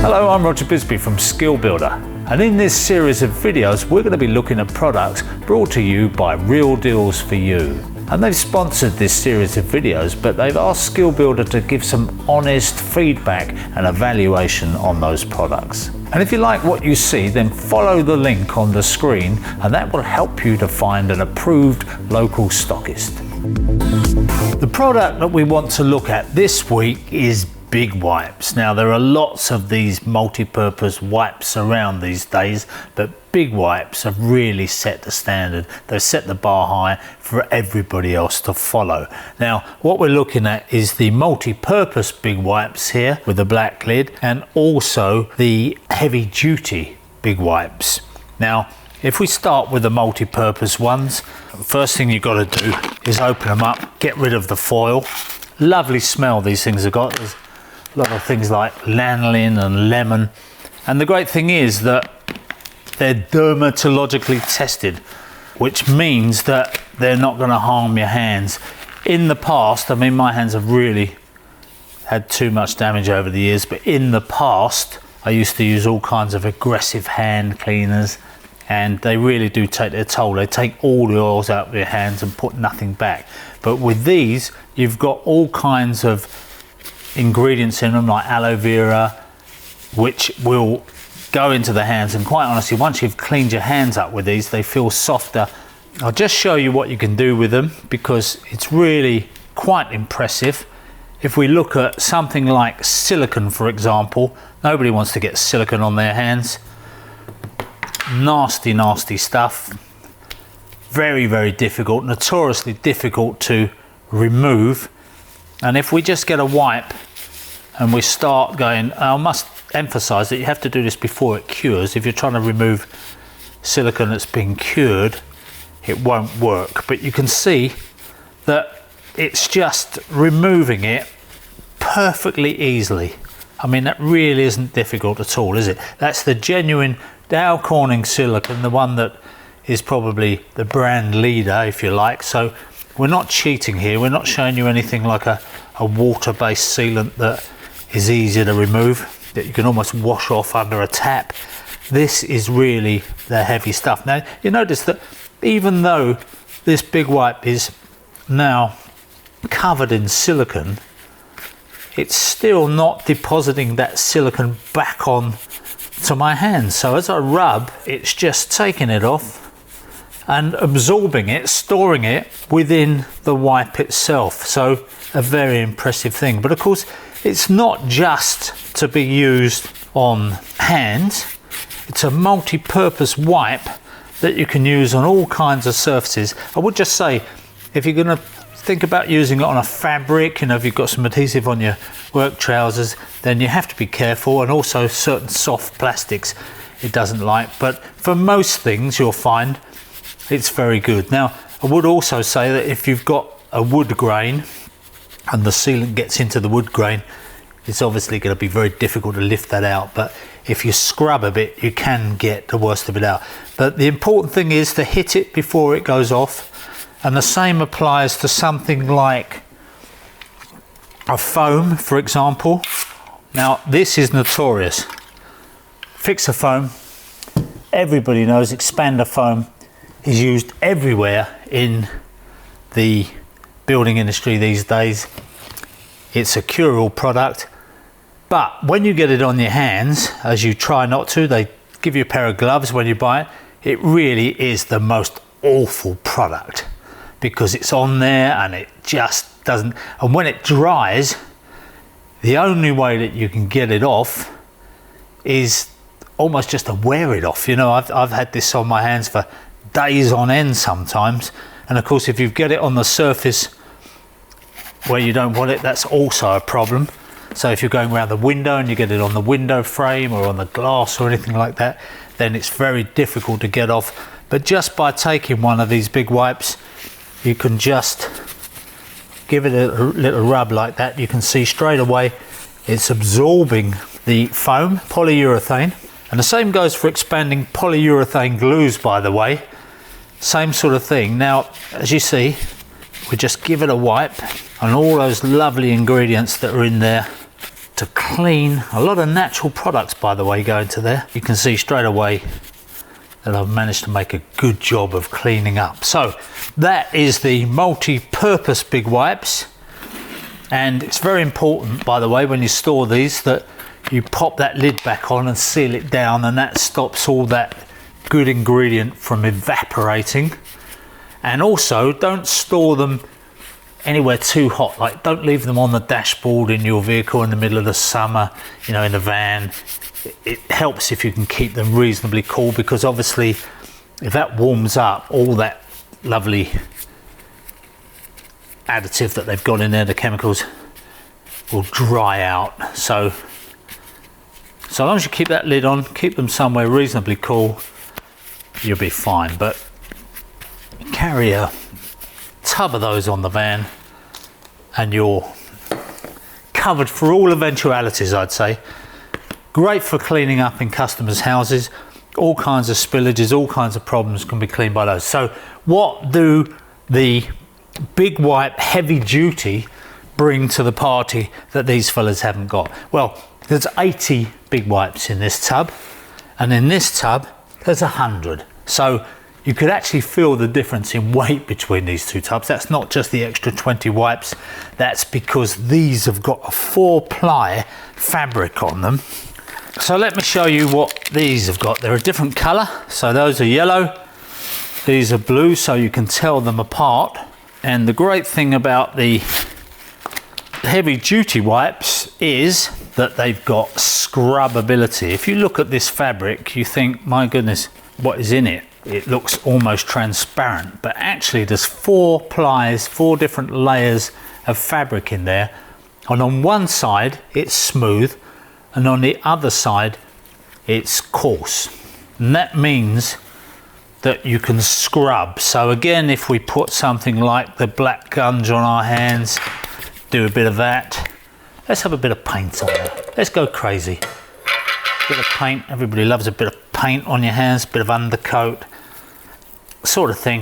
Hello, I'm Roger Bisbee from Skill Builder, and in this series of videos we're going to be looking at products brought to you by Real Deals For You. And they've sponsored this series of videos, but they've asked Skill Builder to give some honest feedback and evaluation on those products. And if you like what you see, then follow the link on the screen and that will help you to find an approved local stockist. The product that we want to look at this week is big wipes. Now there are lots of these multi-purpose wipes around these days, but big wipes have really set the standard. They've set the bar high for everybody else to follow. Now what we're looking at is the multi-purpose big wipes here with the black lid, and also the heavy duty big wipes. Now if we start with the multi-purpose ones, first thing you've got to do is open them up, get rid of the foil. Lovely smell these things have got. There's a lot of things like lanolin and lemon, and the great thing is that they're dermatologically tested, which means that they're not going to harm your hands. In the past, I mean, my hands have really had too much damage over the years, but in the past I used to use all kinds of aggressive hand cleaners, and they really do take their toll. They take all the oils out of your hands and put nothing back. But with these, you've got all kinds of ingredients in them, like aloe vera, which will go into the hands, and quite honestly, once you've cleaned your hands up with these, they feel softer. I'll just show you what you can do with them because it's really quite impressive. If we look at something like silicone, for example, nobody wants to get silicone on their hands. Nasty, nasty stuff. Very, very difficult, notoriously difficult to remove. And if we just get a wipe and we start going, I must emphasize that you have to do this before it cures. If you're trying to remove silicone that's been cured, it won't work. But you can see that it's just removing it perfectly easily. I mean, that really isn't difficult at all, is it? That's the genuine Dow Corning silicone, the one that is probably the brand leader, if you like. So we're not cheating here. We're not showing you anything like a water-based sealant that is easier to remove, that you can almost wash off under a tap. This is really the heavy stuff. Now you notice that even though this big wipe is now covered in silicone, it's still not depositing that silicone back on to my hands. So as I rub, it's just taking it off and absorbing it, storing it within the wipe itself. So a very impressive thing. But of course, it's not just to be used on hands. It's a multi-purpose wipe that you can use on all kinds of surfaces. I would just say, if you're going to think about using it on a fabric, if you've got some adhesive on your work trousers, then you have to be careful, and also certain soft plastics it doesn't like. But for most things, you'll find it's very good. Now, I would also say that if you've got a wood grain and the sealant gets into the wood grain, it's obviously going to be very difficult to lift that out. But if you scrub a bit, you can get the worst of it out. But the important thing is to hit it before it goes off. And the same applies to something like a foam, for example. Now, this is notorious. Fixer foam, everybody knows expander foam is used everywhere in the building industry these days. It's a cure-all product, but when you get it on your hands, as you try not to, they give you a pair of gloves when you buy it, it really is the most awful product because it's on there and it just doesn't, and when it dries, the only way that you can get it off is almost just to wear it off. I've had this on my hands for days on end sometimes, and of course if you get it on the surface where you don't want it, that's also a problem. So if you're going around the window and you get it on the window frame or on the glass or anything like that, then it's very difficult to get off. But just by taking one of these big wipes, you can just give it a little rub like that. You can see straight away it's absorbing the foam, polyurethane, and the same goes for expanding polyurethane glues, by the way. Same sort of thing. Now, as you see, we just give it a wipe, and all those lovely ingredients that are in there to clean. A lot of natural products, by the way, go into there. You can see straight away that I've managed to make a good job of cleaning up. So that is the multi-purpose big wipes. And it's very important, by the way, when you store these, that you pop that lid back on and seal it down, and that stops all that good ingredient from evaporating. And also, don't store them anywhere too hot. Like, don't leave them on the dashboard in your vehicle in the middle of the summer, you know, in the van. It helps if you can keep them reasonably cool, because obviously if that warms up, all that lovely additive that they've got in there, the chemicals, will dry out. So long as you keep that lid on, keep them somewhere reasonably cool, you'll be fine. But carry a tub of those on the van and you're covered for all eventualities, I'd say. Great for cleaning up in customers' houses. All kinds of spillages, all kinds of problems can be cleaned by those. So what do the big wipe heavy duty bring to the party that these fellas haven't got? Well, there's 80 big wipes in this tub, and in this tub there's 100. So you could actually feel the difference in weight between these two tubs. That's not just the extra 20 wipes, that's because these have got a 4-ply fabric on them. So let me show you what these have got. They're a different colour. So those are yellow, these are blue, so you can tell them apart. And the great thing about the heavy duty wipes is that they've got scrubbability. If you look at this fabric, you think, my goodness, what is in it? It looks almost transparent, but actually there's 4 plies, 4 different layers of fabric in there. And on one side it's smooth, and on the other side it's coarse. And that means that you can scrub. So again, if we put something like the black gunge on our hands, do a bit of that. Let's have a bit of paint on there. Let's go crazy. Bit of paint, everybody loves a bit of paint on your hands, bit of undercoat, sort of thing.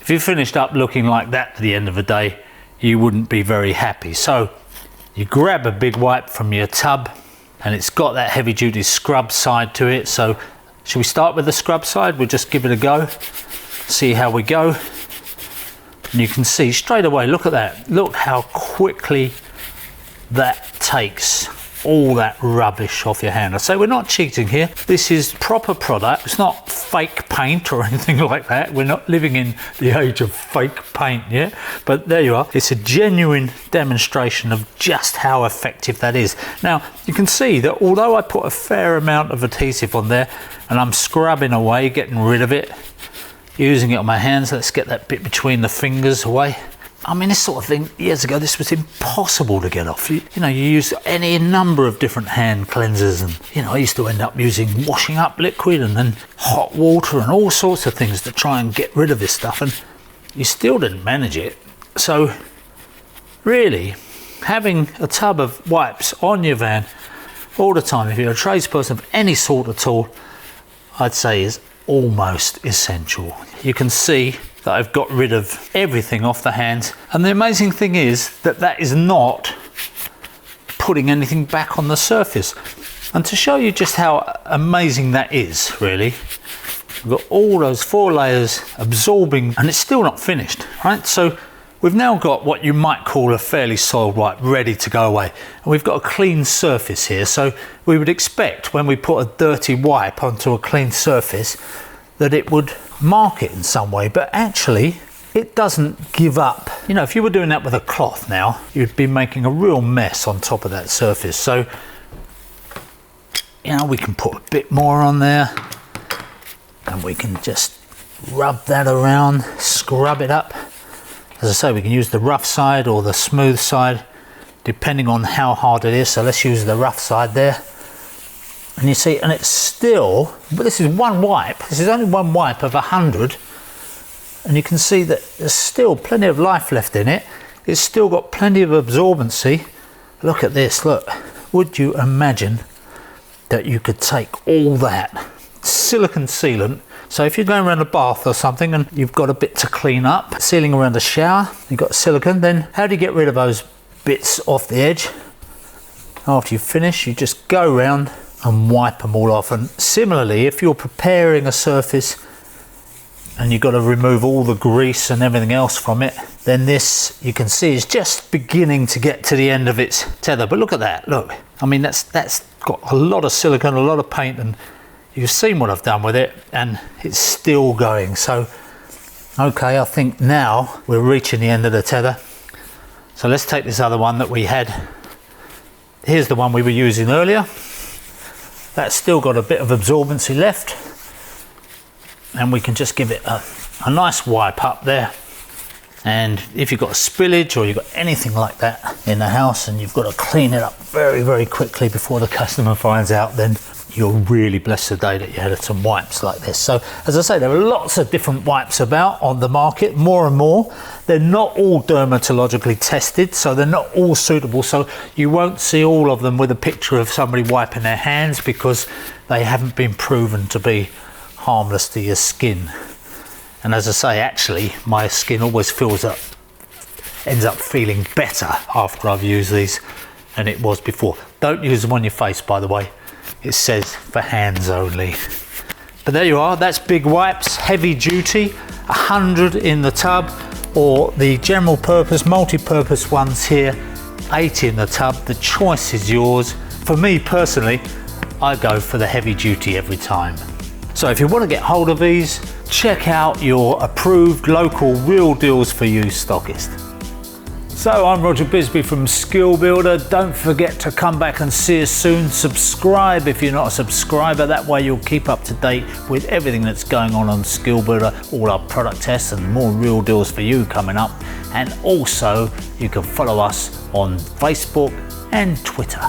If you finished up looking like that at the end of the day, you wouldn't be very happy. So you grab a big wipe from your tub, and it's got that heavy duty scrub side to it. So should we start with the scrub side? We'll just give it a go, see how we go. And you can see straight away, look at that. Look how quickly that takes all that rubbish off your hand. I say we're not cheating here. This is proper product. It's not fake paint or anything like that. We're not living in the age of fake paint yet. But there you are. It's a genuine demonstration of just how effective that is. Now, you can see that although I put a fair amount of adhesive on there and I'm scrubbing away, getting rid of it, using it on my hands, let's get that bit between the fingers away. I mean, this sort of thing, years ago, this was impossible to get off. You know, you use any number of different hand cleansers, and, you know, I used to end up using washing up liquid and then hot water and all sorts of things to try and get rid of this stuff, and you still didn't manage it. So, really, having a tub of wipes on your van all the time, if you're a tradesperson of any sort at all, I'd say is almost essential. You can see that I've got rid of everything off the hands, and the amazing thing is that that is not putting anything back on the surface. And to show you just how amazing that is, really, we've got all those 4 layers absorbing, and it's still not finished, right? So we've now got what you might call a fairly soiled wipe ready to go away, and we've got a clean surface here. So we would expect when we put a dirty wipe onto a clean surface that it would mark it in some way, but actually it doesn't give up. You know, if you were doing that with a cloth now, you'd be making a real mess on top of that surface. So, you know, we can put a bit more on there and we can just rub that around, scrub it up. As I say, we can use the rough side or the smooth side depending on how hard it is. So let's use the rough side there. And you see, and it's still, but this is one wipe. This is only one wipe of 100. And you can see that there's still plenty of life left in it. It's still got plenty of absorbency. Look at this, look. Would you imagine that you could take all that silicone sealant? So if you're going around a bath or something and you've got a bit to clean up, sealing around a shower, you've got silicone, then how do you get rid of those bits off the edge? After you finish, you just go round and wipe them all off. And similarly, if you're preparing a surface and you've got to remove all the grease and everything else from it, then this, you can see, is just beginning to get to the end of its tether. But look at that, look. I mean, that's got a lot of silicone, a lot of paint, and you've seen what I've done with it, and it's still going. So, okay, I think now we're reaching the end of the tether. So let's take this other one that we had. Here's the one we were using earlier. That's still got a bit of absorbency left. And we can just give it a nice wipe up there. And if you've got a spillage or you've got anything like that in the house and you've got to clean it up very, very quickly before the customer finds out, then you'll really bless the day that you had some wipes like this. So as I say, there are lots of different wipes about on the market, more and more. They're not all dermatologically tested, so they're not all suitable. So you won't see all of them with a picture of somebody wiping their hands because they haven't been proven to be harmless to your skin. And as I say, actually my skin always ends up feeling better after I've used these than it was before. Don't use them on your face, by the way. It says for hands only. But there you are, that's big wipes, heavy duty, 100 in the tub, or the general purpose, multi-purpose ones here, 80 in the tub. The choice is yours. For me personally, I go for the heavy duty every time. So if you want to get hold of these, check out your approved local Real Deals For You stockist. So I'm Roger Bisbee from Skill Builder. Don't forget to come back and see us soon. Subscribe if you're not a subscriber. That way you'll keep up to date with everything that's going on Skill Builder, all our product tests and more Real Deals For You coming up. And also you can follow us on Facebook and Twitter.